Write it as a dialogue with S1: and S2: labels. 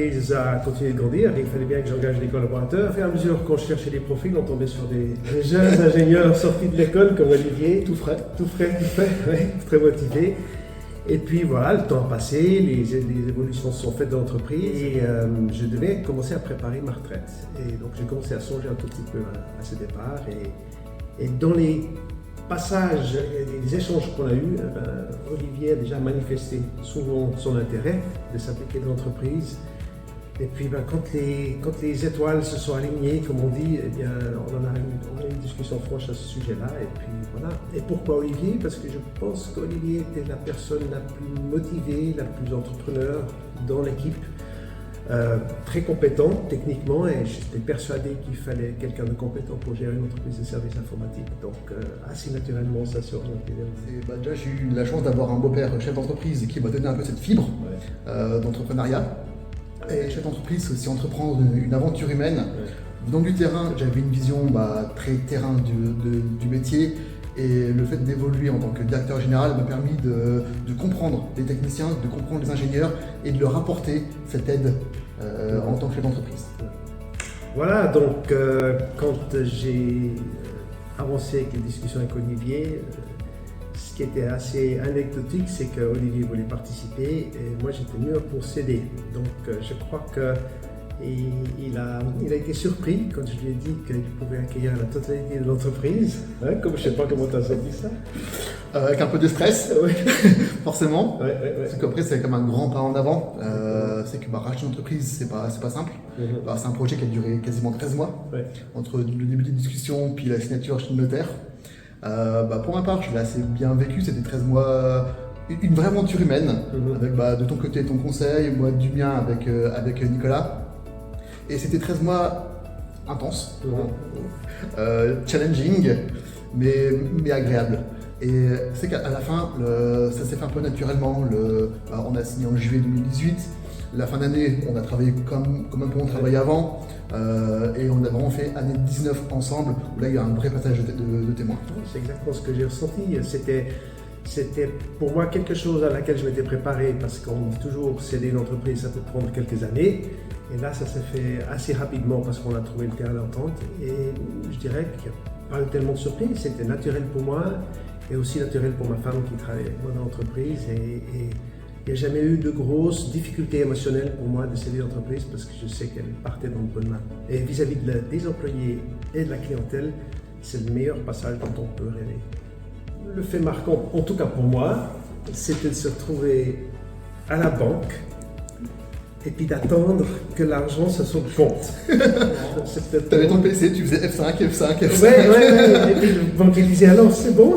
S1: l'entreprise a continué de grandir, il fallait bien que j'engage des collaborateurs. Au fur et à mesure qu'on cherchait des profils, on tombait sur des jeunes ingénieurs sortis de l'école comme Olivier.
S2: Tout frais,
S1: ouais, très motivés. Et puis voilà, le temps a passé, les évolutions se sont faites dans l'entreprise et je devais commencer à préparer ma retraite. Et donc j'ai commencé à songer un tout petit peu à ce départ. Et dans les passages et les échanges qu'on a eus, Olivier a déjà manifesté souvent son intérêt de s'appliquer dans l'entreprise. Et puis quand les étoiles se sont alignées, comme on dit, eh bien, on a eu une discussion franche à ce sujet-là. Et puis voilà. Et pourquoi Olivier? Parce que je pense qu'Olivier était la personne la plus motivée, la plus entrepreneur dans l'équipe. Très compétent techniquement et j'étais persuadé qu'il fallait quelqu'un de compétent pour gérer une entreprise de services informatiques. Donc assez naturellement ça s'est orienté vers
S2: déjà j'ai eu la chance d'avoir un beau-père chef d'entreprise qui m'a donné un peu cette fibre d'entrepreneuriat. Et chef d'entreprise, c'est aussi entreprendre une aventure humaine. Ouais. Venant du terrain, j'avais une vision très terrain du métier. Et le fait d'évoluer en tant que directeur général m'a permis de comprendre les techniciens, de comprendre les ingénieurs et de leur apporter cette aide en tant que chef d'entreprise.
S1: Voilà, donc quand j'ai avancé avec les discussions avec Olivier, ce qui était assez anecdotique, c'est qu'Olivier voulait participer et moi j'étais mûr pour céder. Donc je crois qu'il a été surpris quand je lui ai dit qu'il pouvait accueillir la totalité de l'entreprise. Hein, comme je ne sais pas comment tu as senti ça.
S2: Avec un peu de stress,
S1: oui.
S2: Forcément.
S1: Ouais.
S2: Parce qu'après c'est comme un grand pas en avant. C'est que racheter une entreprise, c'est pas simple. C'est un projet qui a duré quasiment 13 mois. Ouais. Entre le début des discussions puis la signature chez le notaire. Pour ma part, je l'ai assez bien vécu, c'était 13 mois, une vraie aventure humaine, avec de ton côté ton conseil, moi du mien avec Nicolas. Et c'était 13 mois intenses, challenging, mais agréable. Et c'est qu'à la fin, ça s'est fait un peu naturellement. On a signé en juillet 2018. La fin d'année, on a travaillé comme un peu on travaillait avant. Et on a vraiment fait année 19 ensemble, où là il y a un vrai passage de témoins.
S1: C'est exactement ce que j'ai ressenti. C'était pour moi quelque chose à laquelle je m'étais préparé, parce qu'on dit toujours céder une entreprise, ça peut prendre quelques années. Et là, ça s'est fait assez rapidement parce qu'on a trouvé le terrain d'entente. Et je dirais qu'il n'y a pas eu tellement de surprise, c'était naturel pour moi et aussi naturel pour ma femme qui travaille avec moi dans l'entreprise. Et il n'y a jamais eu de grosses difficultés émotionnelles pour moi de céder l'entreprise parce que je sais qu'elle partait dans de bonnes mains. Et vis-à-vis des employés et de la clientèle, c'est le meilleur passage dont on peut rêver. Le fait marquant, en tout cas pour moi, c'était de se retrouver à la banque et puis d'attendre que l'argent soit sur le compte.
S2: Tu avais ton PC, tu faisais F5.
S1: Ouais. Et puis le banquier disait alors c'est bon.